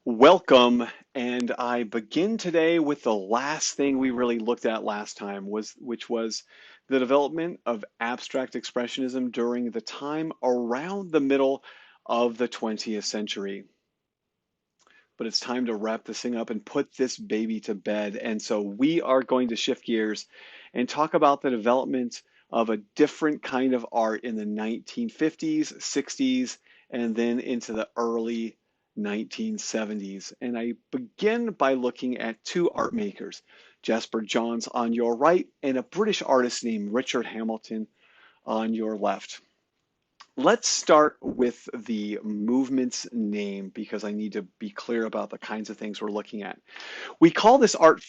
Welcome, and I begin today with the last thing we really looked at last time, which was the development of abstract expressionism during the time around the middle of the 20th century. But it's time to wrap this thing up and put this baby to bed. And so we are going to shift gears and talk about the development of a different kind of art in the 1950s, 60s, and then into the early 1970s. And I begin by looking at two art makers, Jasper Johns on your right and a British artist named Richard Hamilton on your left. Let's start with the movement's name because I need to be clear about the kinds of things we're looking at. We call this art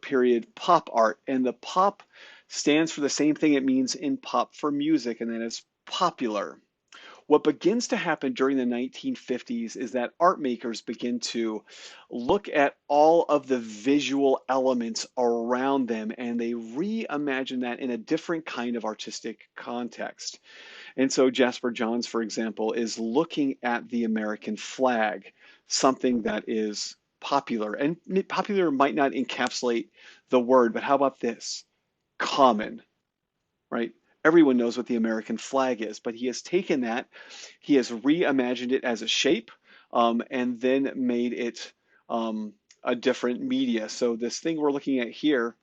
period pop art, and the pop stands for the same thing it means in pop for music, and that is popular. What begins to happen during the 1950s is that art makers begin to look at all of the visual elements around them and they reimagine that in a different kind of artistic context. And so Jasper Johns, for example, is looking at the American flag, something that is popular. And popular might not encapsulate the word, but how about this? Common, right? Everyone knows what the American flag is, but he has taken that, he has reimagined it as a shape, and then made it a different media. So this thing we're looking at here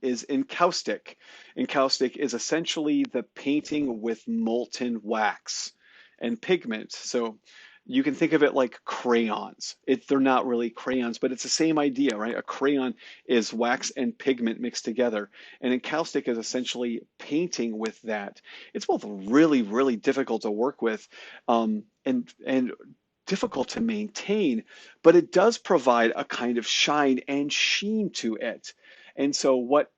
is encaustic. Encaustic is essentially the painting with molten wax and pigment. So you can think of it like crayons. They're not really crayons, but it's the same idea, right? A crayon is wax and pigment mixed together, and encaustic is essentially painting with that. It's both really, really difficult to work with, and difficult to maintain, but it does provide a kind of shine and sheen to it. And so what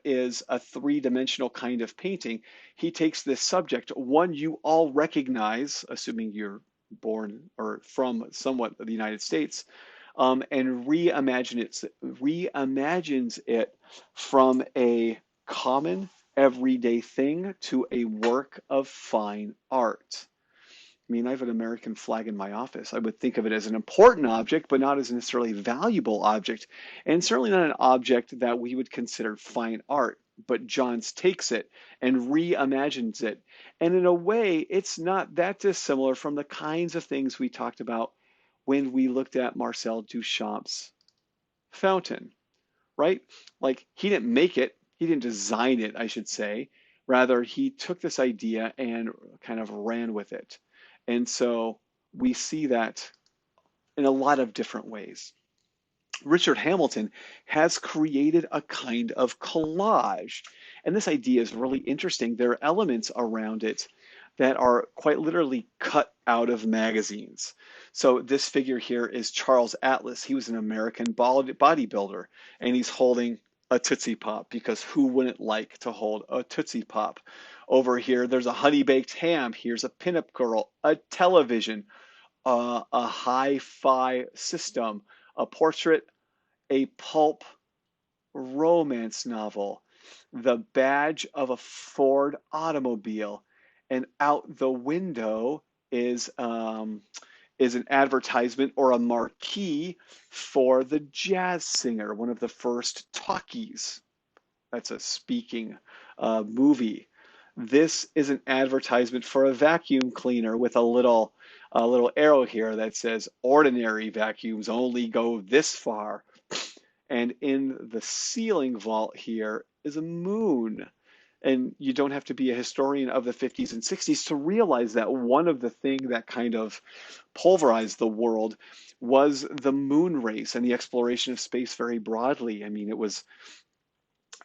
is a three-dimensional kind of painting, he takes this subject, one you all recognize, assuming you're born or from somewhat of the United States, and reimagines it from a common everyday thing to a work of fine art. I mean, I have an American flag in my office. I would think of it as an important object, but not as a necessarily valuable object, and certainly not an object that we would consider fine art. But Johns takes it and reimagines it. And in a way, it's not that dissimilar from the kinds of things we talked about when we looked at Marcel Duchamp's fountain, right? Like he didn't make it, he didn't design it, I should say. Rather, he took this idea and kind of ran with it. And so we see that in a lot of different ways. Richard Hamilton has created a kind of collage. And this idea is really interesting. There are elements around it that are quite literally cut out of magazines. So this figure here is Charles Atlas. He was an American bodybuilder, and he's holding a Tootsie Pop because who wouldn't like to hold a Tootsie Pop? Over here, there's a honey baked ham. Here's a pinup girl, a television, a hi-fi system, a portrait, a pulp romance novel, the badge of a Ford automobile, and out the window is an advertisement or a marquee for the jazz singer, one of the first talkies. That's a speaking movie. This is an advertisement for a vacuum cleaner with a little arrow here that says ordinary vacuums only go this far. And in the ceiling vault here is a moon. And you don't have to be a historian of the 50s and 60s to realize that one of the things that kind of pulverized the world was the moon race and the exploration of space very broadly. I mean, it was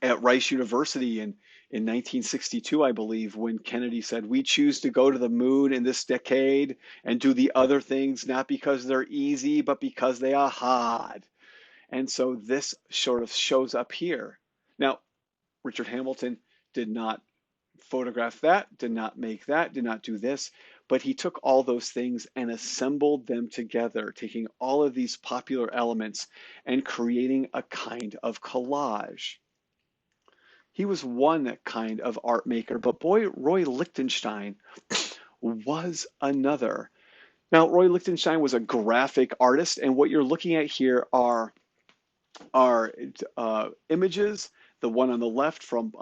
at Rice University in 1962, I believe, when Kennedy said, "We choose to go to the moon in this decade and do the other things not because they're easy, but because they are hard." And so this sort of shows up here. Now, Richard Hamilton did not photograph that, did not make that, did not do this, but he took all those things and assembled them together, taking all of these popular elements and creating a kind of collage. He was one kind of art maker, but boy, Roy Lichtenstein was another. Now, Roy Lichtenstein was a graphic artist, and what you're looking at here are images, the one on the left from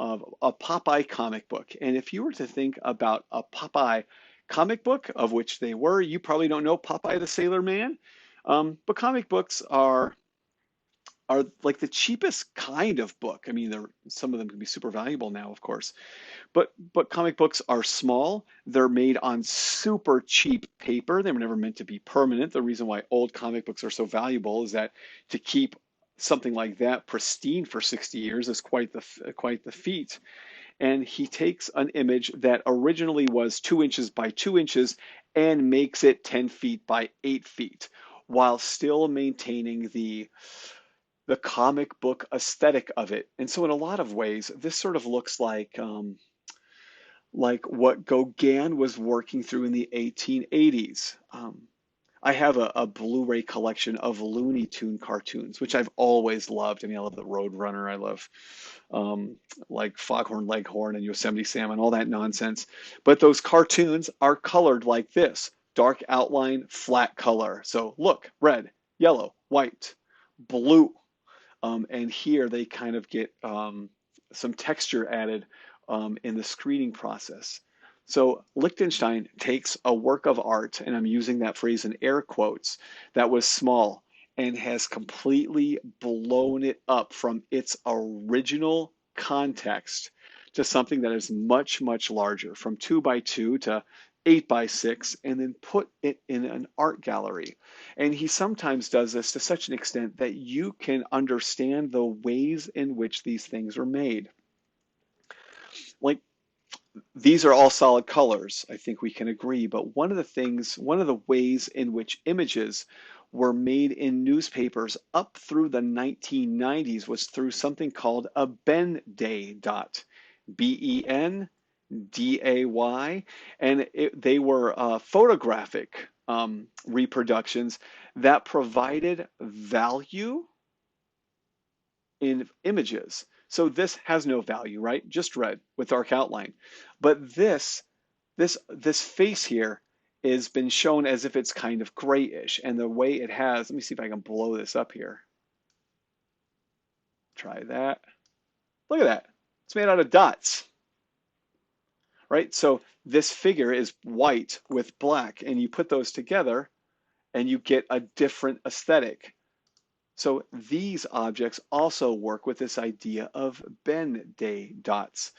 a Popeye comic book. And if you were to think about a Popeye comic book, of which they were, you probably don't know Popeye the Sailor Man, but comic books are like the cheapest kind of book. I mean, some of them can be super valuable now, of course, but comic books are small. They're made on super cheap paper. They were never meant to be permanent. The reason why old comic books are so valuable is that to keep something like that pristine for 60 years is quite the feat. And he takes an image that originally was 2 inches by 2 inches and makes it 10 feet by 8 feet, while still maintaining the comic book aesthetic of it. And so in a lot of ways, this sort of looks like what Gauguin was working through in the 1880s. I have a Blu-ray collection of Looney Tune cartoons, which I've always loved. I mean, I love the Roadrunner. I love like Foghorn Leghorn and Yosemite Sam and all that nonsense. But those cartoons are colored like this: dark outline, flat color. So look, red, yellow, white, blue. And here they kind of get some texture added in the screening process. So Lichtenstein takes a work of art, and I'm using that phrase in air quotes, that was small and has completely blown it up from its original context to something that is much, much larger, from 2 by 2 to 8 by 6, and then put it in an art gallery. And he sometimes does this to such an extent that you can understand the ways in which these things are made. Like, these are all solid colors, I think we can agree, but one of the ways in which images were made in newspapers up through the 1990s was through something called a Ben-Day dot, Benday, and they were photographic reproductions that provided value in images. So this has no value, right? Just red with dark outline. But this face here has been shown as if it's kind of grayish, and the way it has, let me see if I can blow this up here. Try that. Look at that. It's made out of dots, right? So this figure is white with black, and you put those together and you get a different aesthetic. So these objects also work with this idea of Ben-Day dots.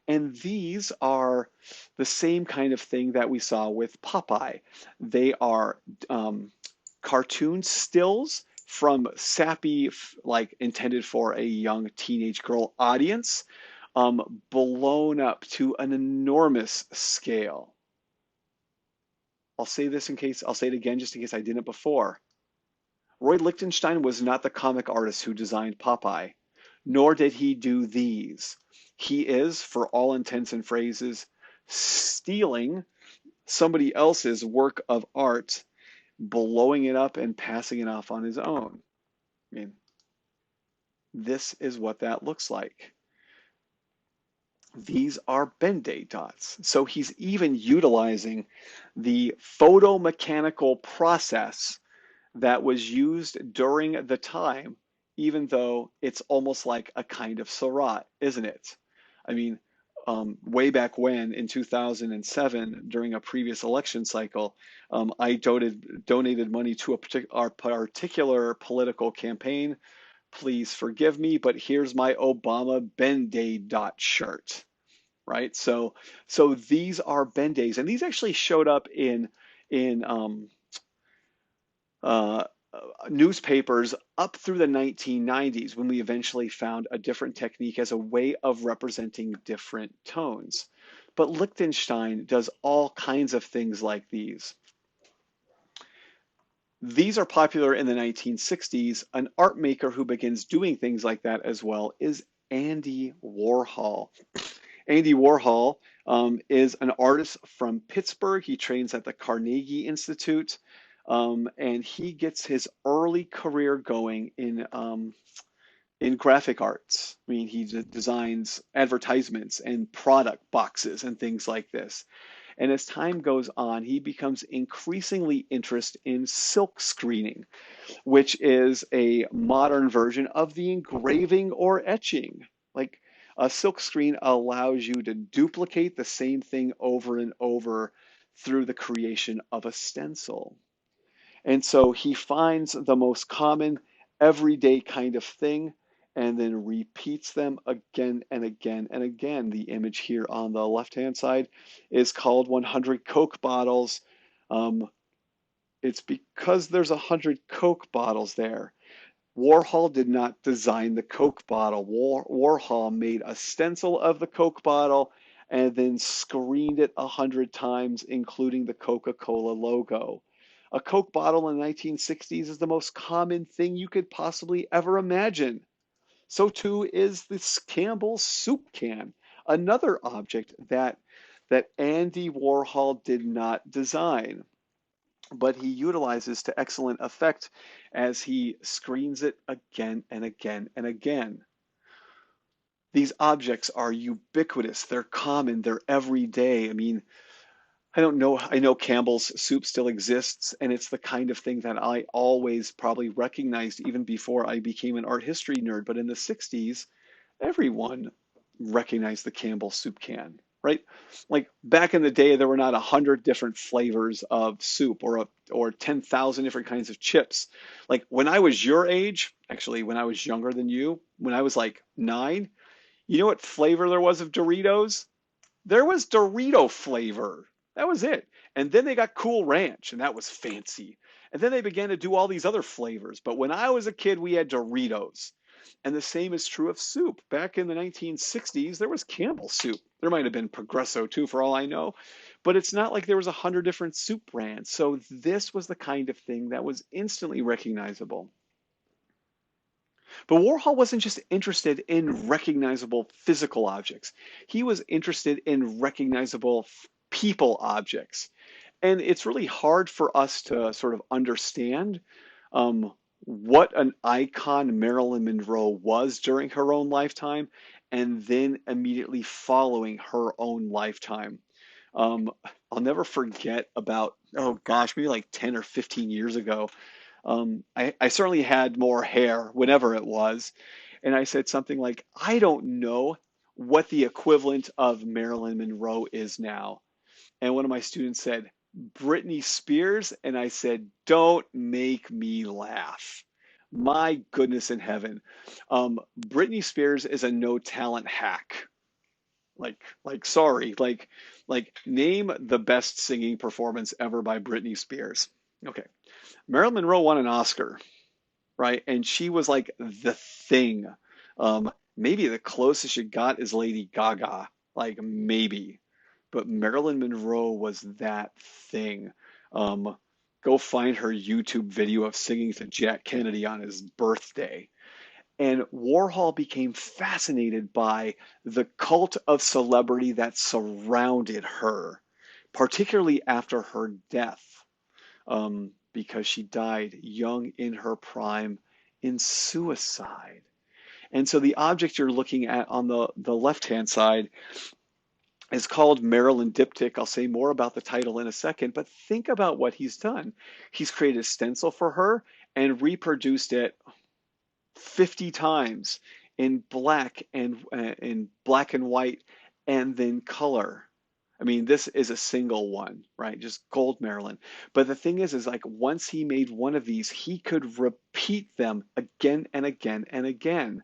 And these are the same kind of thing that we saw with Popeye. They are cartoon stills from sappy, like intended for a young teenage girl audience, blown up to an enormous scale. I'll say it again just in case I didn't before. Roy Lichtenstein was not the comic artist who designed Popeye, nor did he do these. He is, for all intents and phrases, stealing somebody else's work of art, blowing it up and passing it off on his own. I mean, this is what that looks like. These are Ben-Day dots. So he's even utilizing the photomechanical process that was used during the time, even though it's almost like a kind of Seurat, isn't it? I mean, way back when in 2007, during a previous election cycle, I donated money to our particular political campaign. Please forgive me, but here's my Obama Ben-Day dot shirt, right? So these are Ben-Days, and these actually showed up in uh, newspapers up through the 1990s, when we eventually found a different technique as a way of representing different tones. But Lichtenstein does all kinds of things like these. These are popular in the 1960s. An art maker who begins doing things like that as well is Andy Warhol. Andy Warhol is an artist from Pittsburgh. He trains at the Carnegie Institute, and he gets his early career going in graphic arts. I mean, he designs advertisements and product boxes and things like this. And as time goes on, he becomes increasingly interested in silk screening, which is a modern version of the engraving or etching. Like a silk screen allows you to duplicate the same thing over and over through the creation of a stencil. And so he finds the most common everyday kind of thing and then repeats them again and again and again. The image here on the left-hand side is called 100 Coke bottles. Um, it's because there's 100 Coke bottles there. Warhol did not design the Coke bottle. Warhol made a stencil of the Coke bottle and then screened it 100 times, including the Coca-Cola logo. A Coke bottle in the 1960s is the most common thing you could possibly ever imagine. So too is this Campbell's soup can, another object that Andy Warhol did not design, but he utilizes to excellent effect as he screens it again and again and again. These objects are ubiquitous, they're common, they're everyday. I mean, I don't know, I know Campbell's soup still exists, and it's the kind of thing that I always probably recognized even before I became an art history nerd. But in the 60s, everyone recognized the Campbell soup can, right? Like back in the day, there were not 100 different flavors of soup or 10,000 different kinds of chips. Like when I was your age, actually, when I was younger than you, when I was like 9, you know what flavor there was of Doritos? There was Dorito flavor. That was it. And then they got Cool Ranch, and that was fancy. And then they began to do all these other flavors. But when I was a kid, we had Doritos. And the same is true of soup. Back in the 1960s, there was Campbell soup. There might have been Progresso too, for all I know. But it's not like there was 100 different soup brands. So this was the kind of thing that was instantly recognizable. But Warhol wasn't just interested in recognizable physical objects. He was interested in recognizable people objects. And it's really hard for us to sort of understand what an icon Marilyn Monroe was during her own lifetime and then immediately following her own lifetime. Um, I'll never forget about, oh gosh, maybe like 10 or 15 years ago. I certainly had more hair, whenever it was. And I said something like, I don't know what the equivalent of Marilyn Monroe is now. And one of my students said, Britney Spears. And I said, don't make me laugh. My goodness in heaven. Britney Spears is a no talent hack. Sorry, name the best singing performance ever by Britney Spears. Okay. Marilyn Monroe won an Oscar, right? And she was like the thing. Maybe the closest you got is Lady Gaga, like maybe. But Marilyn Monroe was that thing. Um, Go find her YouTube video of singing to Jack Kennedy on his birthday. And Warhol became fascinated by the cult of celebrity that surrounded her, particularly after her death, because she died young in her prime in suicide. And so the object you're looking at on the left-hand side is called Marilyn Diptych. I'll say more about the title in a second, but think about what he's done. He's created a stencil for her and reproduced it 50 times in black and white and then color. I mean, this is a single one, right? Just gold Marilyn. But the thing is like once he made one of these, he could repeat them again and again and again.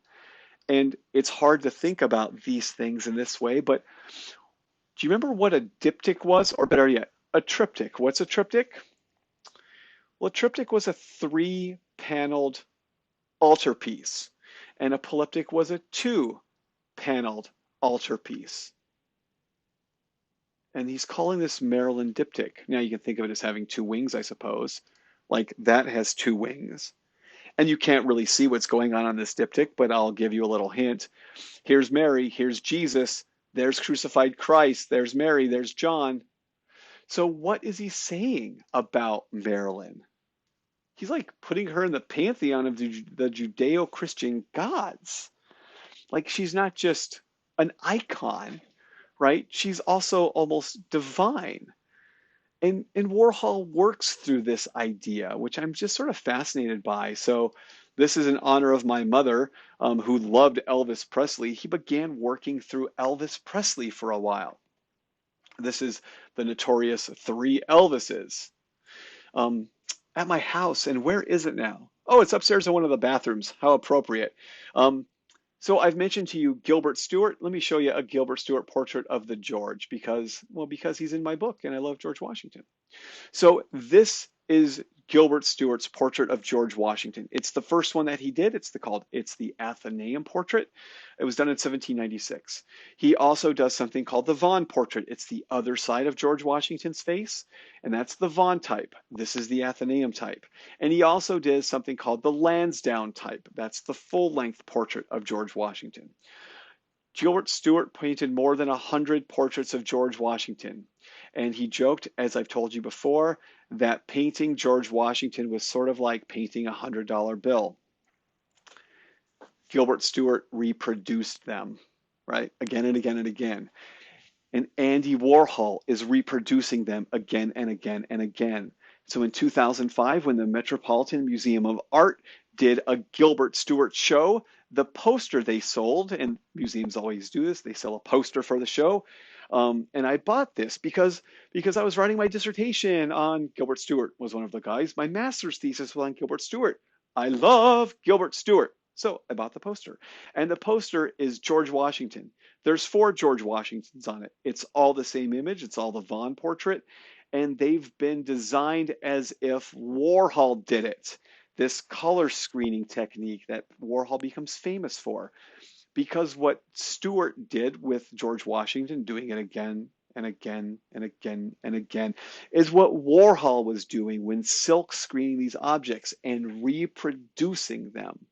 And it's hard to think about these things in this way, but do you remember what a diptych was? Or better yet, a triptych. What's a triptych? Well, a triptych was a 3-paneled altarpiece, and a polyptych was a 2-paneled altarpiece. And he's calling this Marilyn diptych. Now you can think of it as having 2 wings, I suppose. Like that has 2 wings. And you can't really see what's going on this diptych, but I'll give you a little hint. Here's Mary, here's Jesus, there's crucified Christ, there's Mary, there's John. So what is he saying about Marilyn? He's like putting her in the pantheon of the Judeo-Christian gods. Like she's not just an icon, right? She's also almost divine. And Warhol works through this idea, which I'm just sort of fascinated by. So this is in honor of my mother, who loved Elvis Presley. He began working through Elvis Presley for a while. This is the notorious Three Elvises. Um, at my house, and where is it now? Oh, it's upstairs in one of the bathrooms. How appropriate. Um, so I've mentioned to you Gilbert Stuart. Let me show you a Gilbert Stuart portrait of the George because he's in my book and I love George Washington. So this is Gilbert Stuart's portrait of George Washington. It's the first one that he did. It's the Athenaeum portrait. It was done in 1796. He also does something called the Vaughan portrait. It's the other side of George Washington's face, and that's the Vaughan type. This is the Athenaeum type. And he also did something called the Lansdowne type. That's the full-length portrait of George Washington. Gilbert Stuart painted more than 100 portraits of George Washington. And he joked, as I've told you before, that painting George Washington was sort of like painting a $100 bill. Gilbert Stuart reproduced them, right? Again and again and again. And Andy Warhol is reproducing them again and again and again. So in 2005, when the Metropolitan Museum of Art did a Gilbert Stuart show, the poster they sold, and museums always do this, they sell a poster for the show. And I bought this because I was writing my dissertation on Gilbert Stuart, was one of the guys. My master's thesis was on Gilbert Stuart. I love Gilbert Stuart. So I bought the poster. And the poster is George Washington. There's 4 George Washingtons on it. It's all the same image. It's all the Vaughan portrait. And they've been designed as if Warhol did it. This color screening technique that Warhol becomes famous for. Because what Stuart did with George Washington, doing it again and again and again and again, is what Warhol was doing when silk screening these objects and reproducing them.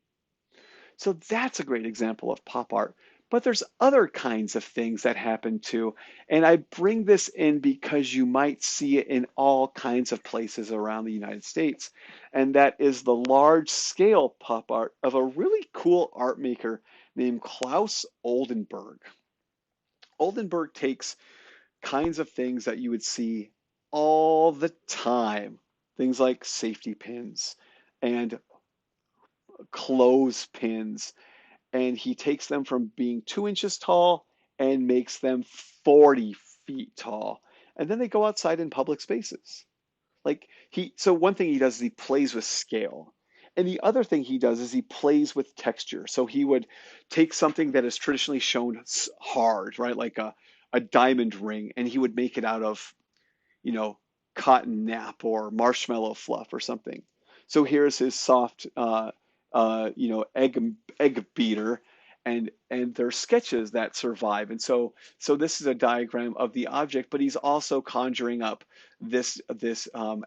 So that's a great example of pop art. But there's other kinds of things that happen too. And I bring this in because you might see it in all kinds of places around the United States. And that is the large scale pop art of a really cool art maker named Klaus Oldenburg. Oldenburg takes kinds of things that you would see all the time, things like safety pins and clothespins, and he takes them from being 2 inches tall and makes them 40 feet tall. And then they go outside in public spaces. So one thing he does is he plays with scale. And the other thing he does is he plays with texture. So he would take something that is traditionally shown hard, right? Like a diamond ring, and he would make it out of, you know, cotton nap or marshmallow fluff or something. So here's his soft, egg beater, and there's sketches that survive. And so this is a diagram of the object, but he's also conjuring up this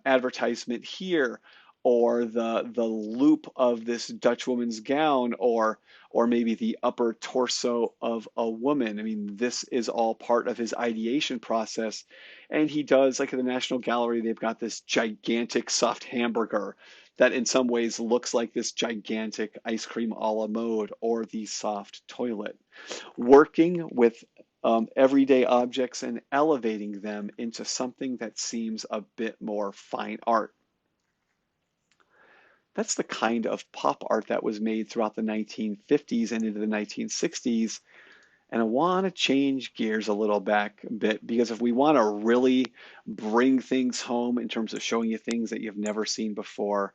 advertisement here, or the loop of this Dutch woman's gown, or maybe the upper torso of a woman. I mean, this is all part of his ideation process. And he does, like at the National Gallery, they've got this gigantic soft hamburger that in some ways looks like this gigantic ice cream a la mode, or the soft toilet. Working with everyday objects and elevating them into something that seems a bit more fine art. That's the kind of pop art that was made throughout the 1950s and into the 1960s. And I want to change gears a little bit, because if we want to really bring things home in terms of showing you things that you've never seen before,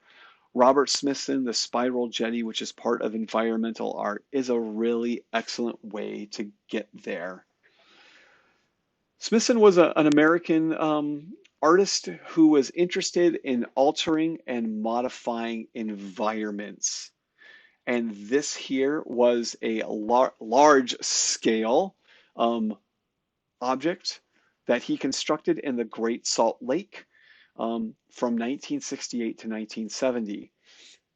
Robert Smithson, the Spiral Jetty, which is part of environmental art, is a really excellent way to get there. Smithson was an American artist who was interested in altering and modifying environments. And this here was a large scale object that he constructed in the Great Salt Lake from 1968 to 1970.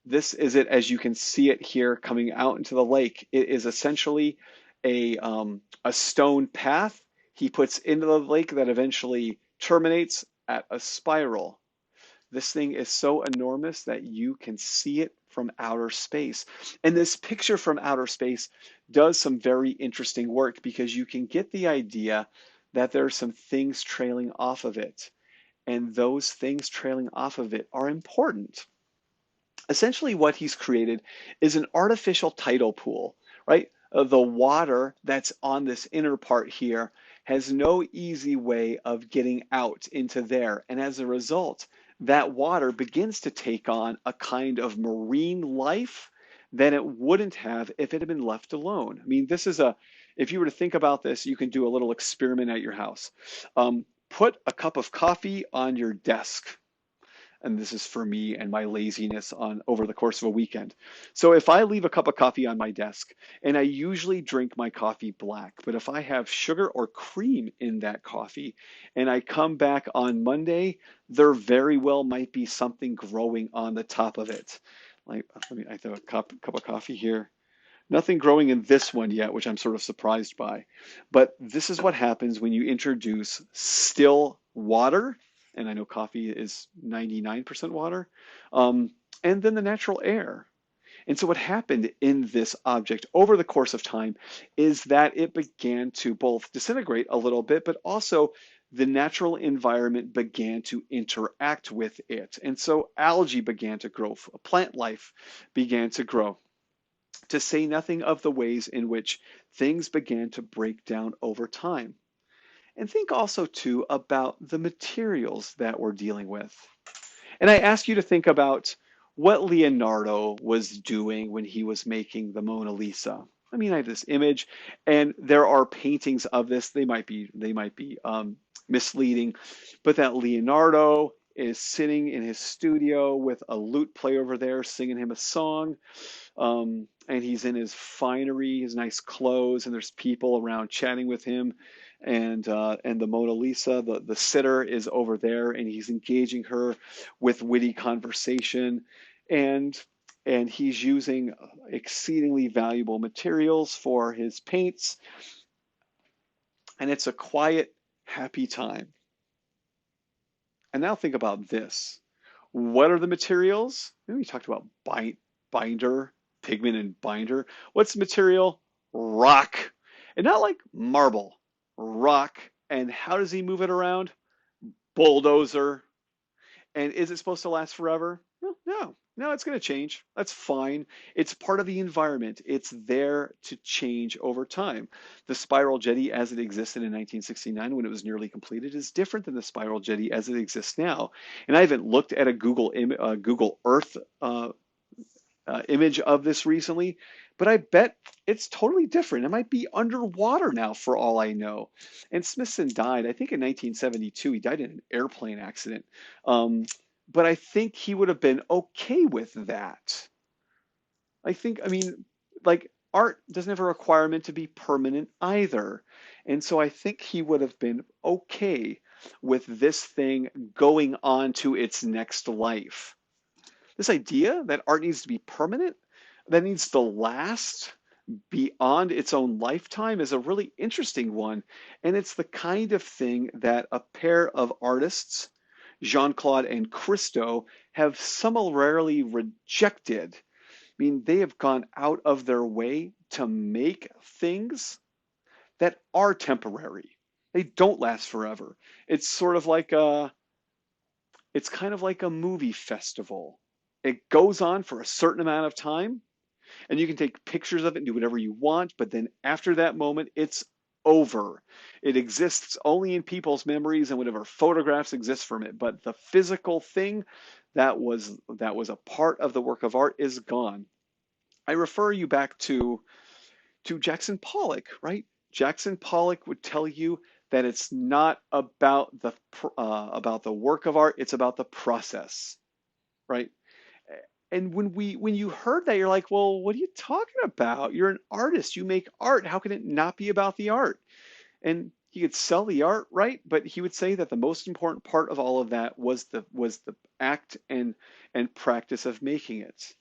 This is it as you can see it here coming out into the lake. It is essentially a stone path he puts into the lake that eventually terminates at a spiral. This thing is so enormous that you can see it from outer space. And this picture from outer space does some very interesting work because you can get the idea that there are some things trailing off of it. And those things trailing off of it are important. Essentially, what he's created is an artificial tidal pool, right? The water that's on this inner part here has no easy way of getting out into there. And as a result, that water begins to take on a kind of marine life that it wouldn't have if it had been left alone. I mean, if you were to think about this, you can do a little experiment at your house. Put a cup of coffee on your desk, and this is for me and my laziness on over the course of a weekend. So if I leave a cup of coffee on my desk, and I usually drink my coffee black, but if I have sugar or cream in that coffee and I come back on Monday, there very well might be something growing on the top of it. Like, I have a cup of coffee here. Nothing growing in this one yet, which I'm sort of surprised by. But this is what happens when you introduce still water, and I know coffee is 99% water, and then the natural air. And so what happened in this object over the course of time is that it began to both disintegrate a little bit, but also the natural environment began to interact with it. And so algae began to grow, plant life began to grow, to say nothing of the ways in which things began to break down over time. And think also, too, about the materials that we're dealing with. And I ask you to think about what Leonardo was doing when he was making the Mona Lisa. I mean, I have this image, and there are paintings of this. They might be misleading, but that Leonardo is sitting in his studio with a lute player over there singing him a song. And he's in his finery, his nice clothes, and there's people around chatting with him. And the Mona Lisa, the sitter, is over there, and he's engaging her with witty conversation, and and he's using exceedingly valuable materials for his paints, and it's a quiet, happy time. And now think about this. What are the materials? We talked about binder, pigment and binder. What's the material? Rock. And not like marble, rock. And how does he move it around? Bulldozer. And is it supposed to last forever? Well, no. No, it's going to change. That's fine. It's part of the environment. It's there to change over time. The Spiral Jetty as it existed in 1969 when it was nearly completed is different than the Spiral Jetty as it exists now. And I haven't looked at a Google Earth image of this recently, but I bet it's totally different. It might be underwater now for all I know. And Smithson died, I think, in 1972. He died in an airplane accident. But I think he would have been okay with that. I mean, like art doesn't have a requirement to be permanent either. And so I think he would have been okay with this thing going on to its next life. This idea that art needs to be permanent, that needs to last beyond its own lifetime, is a really interesting one. And it's the kind of thing that a pair of artists, Jean-Claude and Christo, have summarily rejected. I mean, they have gone out of their way to make things that are temporary. They don't last forever. It's sort of like it's kind of like a movie festival. It goes on for a certain amount of time, and you can take pictures of it and do whatever you want, but then after that moment, it's over. It exists only in people's memories and whatever photographs exist from it. But the physical thing that was a part of the work of art is gone. I refer you back to Jackson Pollock, right? Jackson Pollock would tell you that it's not about the work of art, it's about the process, right? And when you heard that, you're like, well, what are you talking about? You're an artist. You make art. How can it not be about the art? And he could sell the art, right? But he would say that the most important part of all of that was the act and practice of making it.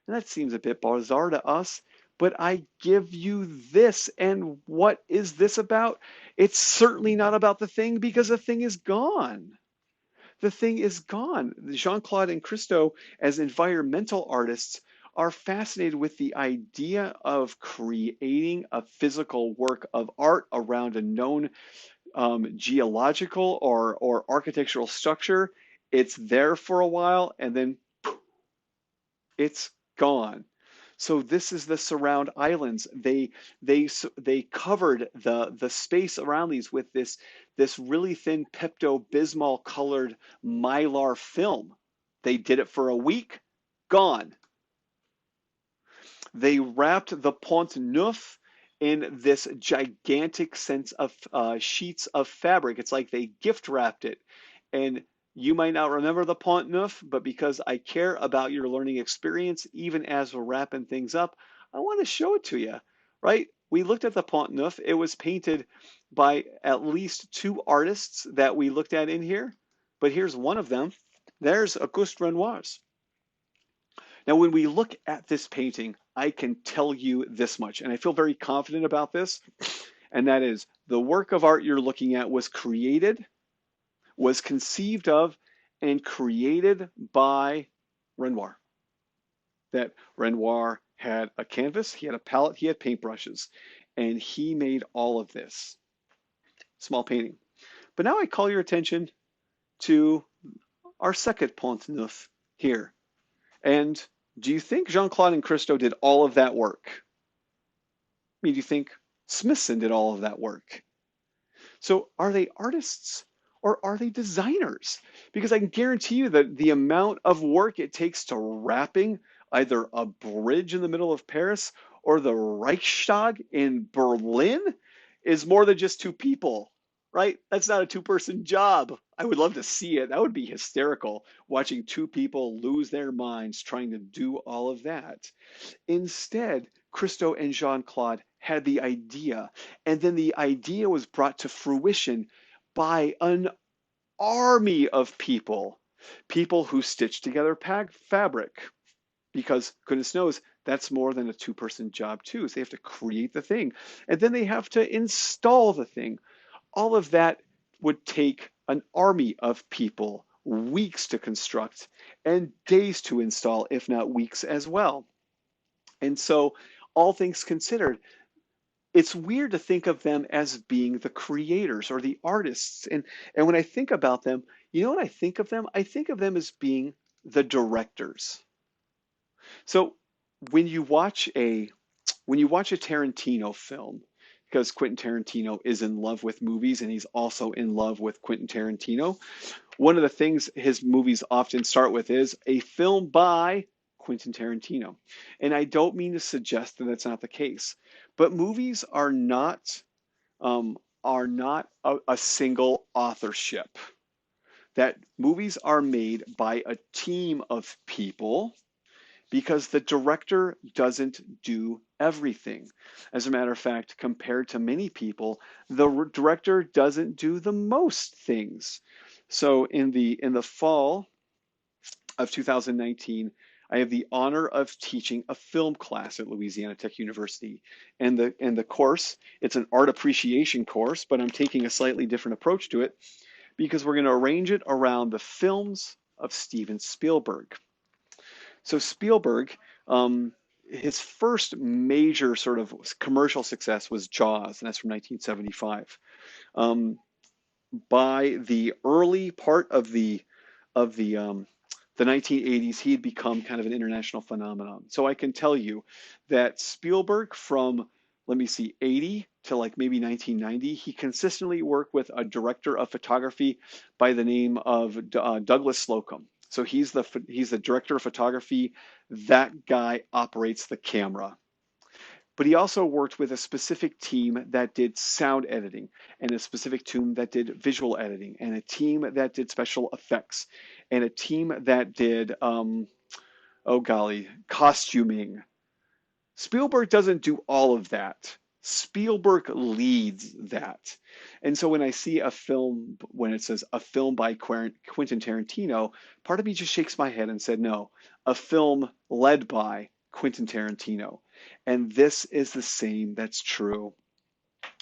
And that seems a bit bizarre to us, but I give you this. And what is this about? It's certainly not about the thing because the thing is gone. the thing is gone. Jean-Claude and Christo, as environmental artists, are fascinated with the idea of creating a physical work of art around a known geological or architectural structure. It's there for a while and then it's gone. So this is the surround islands. They covered the space around these with this really thin Pepto-Bismol colored mylar film. They did it for a week, gone. They wrapped the Pont Neuf in this gigantic sense of sheets of fabric. It's like they gift wrapped it. And you might not remember the Pont Neuf, but because I care about your learning experience, even as we're wrapping things up, I want to show it to you, right? We looked at the Pont Neuf. It was painted by at least two artists that we looked at in here, but here's one of them. There's Auguste Renoir's. Now, when we look at this painting, I can tell you this much, and I feel very confident about this, and that is the work of art you're looking at was created, was conceived of, and created by Renoir. That Renoir had a canvas, he had a palette, he had paintbrushes, and he made all of this small painting. But now I call your attention to our second Pont Neuf here. And do you think Jean-Claude and Christo did all of that work? I mean, do you think Smithson did all of that work? So are they artists or are they designers? Because I can guarantee you that the amount of work it takes to wrapping either a bridge in the middle of Paris or the Reichstag in Berlin is more than just two people, right? That's not a two-person job. I would love to see it. That would be hysterical, watching two people lose their minds trying to do all of that. Instead, Christo and Jean-Claude had the idea, and then the idea was brought to fruition by an army of people, people who stitched together fabric, because goodness knows that's more than a two-person job too. So they have to create the thing, and then they have to install the thing. All of that would take an army of people, weeks to construct and days to install, if not weeks as well. And so, all things considered, it's weird to think of them as being the creators or the artists. And when I think about them, you know what I think of them? I think of them as being the directors. So when you watch a Tarantino film, because Quentin Tarantino is in love with movies and he's also in love with Quentin Tarantino, one of the things his movies often start with is a film by Quentin Tarantino. And I don't mean to suggest that that's not the case, but movies are not a single authorship. That movies are made by a team of people because the director doesn't do everything. As a matter of fact, compared to many people, the director doesn't do the most things. So in the fall of 2019, I have the honor of teaching a film class at Louisiana Tech University. And the course, it's an art appreciation course, but I'm taking a slightly different approach to it because we're going to arrange it around the films of Steven Spielberg. So Spielberg, his first major sort of commercial success was Jaws, and that's from 1975. By the early part of the 1980s, he had become kind of an international phenomenon. So I can tell you that Spielberg from, let me see, 80 to like maybe 1990, he consistently worked with a director of photography by the name of Douglas Slocum. So he's the director of photography. That guy operates the camera. But he also worked with a specific team that did sound editing, and a specific team that did visual editing, and a team that did special effects, and a team that did, oh golly, costuming. Spielberg doesn't do all of that. Spielberg leads that. And so when I see a film, when it says a film by Quentin Tarantino, part of me just shakes my head and said, no, a film led by Quentin Tarantino. And this is the same that's true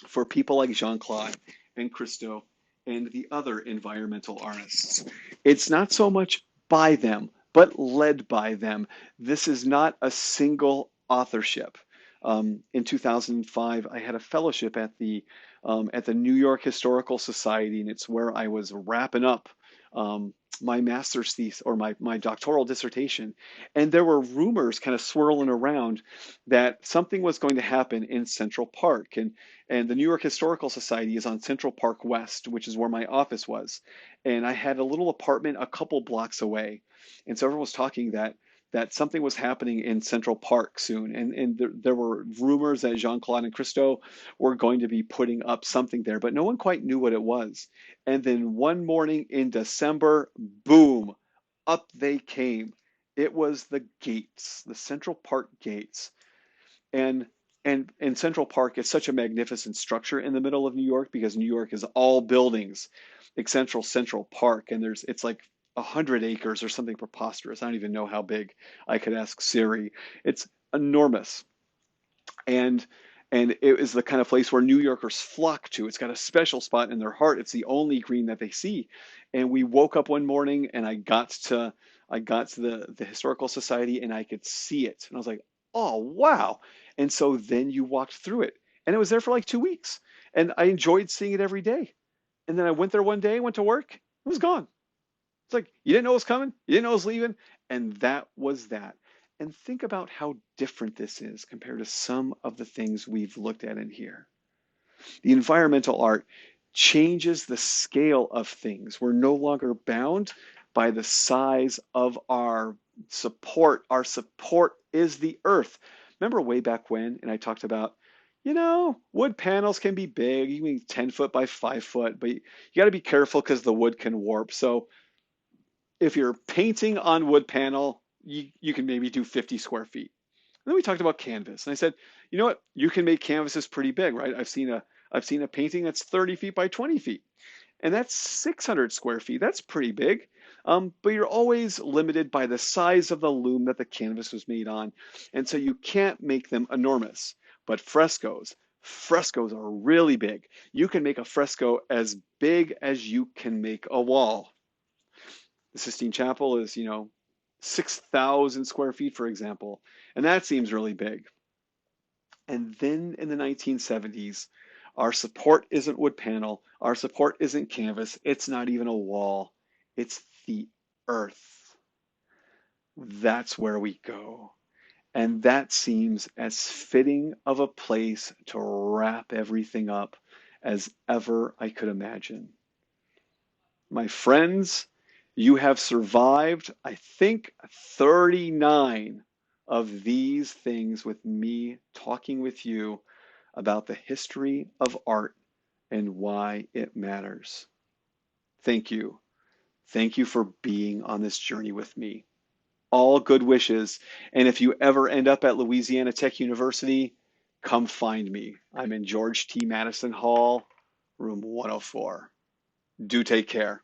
for people like Jean-Claude and Christo and the other environmental artists. It's not so much by them, but led by them. This is not a single authorship. In 2005, I had a fellowship at the New York Historical Society, and it's where I was wrapping up my master's thesis or my doctoral dissertation. And there were rumors kind of swirling around that something was going to happen in Central Park. And the New York Historical Society is on Central Park West, which is where my office was. And I had a little apartment a couple blocks away. And so everyone was talking that something was happening in Central Park soon. And there were rumors that Jean-Claude and Christo were going to be putting up something there, but no one quite knew what it was. And then one morning in December, boom, up they came. It was the gates, the Central Park gates. And and Central Park is such a magnificent structure in the middle of New York because New York is all buildings, like Central Park, and it's like 100 acres or something preposterous. I don't even know how big. I could ask Siri. It's enormous, and it is the kind of place where New Yorkers flock to. It's got a special spot in their heart. It's the only green that they see. And we woke up one morning, and I got to the historical society, and I could see it, and I was like, oh wow. And so then you walked through it, and it was there for like 2 weeks, and I enjoyed seeing it every day. And then I went there one day, went to work, it was gone. It's like you didn't know it was coming, you didn't know it was leaving, and that was that. And think about how different this is compared to some of the things we've looked at in here. The environmental art changes the scale of things. We're no longer bound by the size of our support. Our support is the earth. Remember way back when, and I talked about, wood panels can be big. You can be 10 foot by 5 foot, but you got to be careful because the wood can warp. So if you're painting on wood panel, you can maybe do 50 square feet. And then we talked about canvas, and I said, you know what? You can make canvases pretty big, right? I've seen a painting that's 30 feet by 20 feet, and that's 600 square feet. That's pretty big. But you're always limited by the size of the loom that the canvas was made on, and so you can't make them enormous. But frescoes are really big. You can make a fresco as big as you can make a wall. The Sistine Chapel is, 6,000 square feet, for example, and that seems really big. And then in the 1970s, our support isn't wood panel, our support isn't canvas, it's not even a wall, it's the earth. That's where we go. And that seems as fitting of a place to wrap everything up as ever I could imagine. My friends, you have survived, I think, 39 of these things with me talking with you about the history of art and why it matters. Thank you. Thank you for being on this journey with me. All good wishes. And if you ever end up at Louisiana Tech University, come find me. I'm in George T. Madison Hall, room 104. Do take care.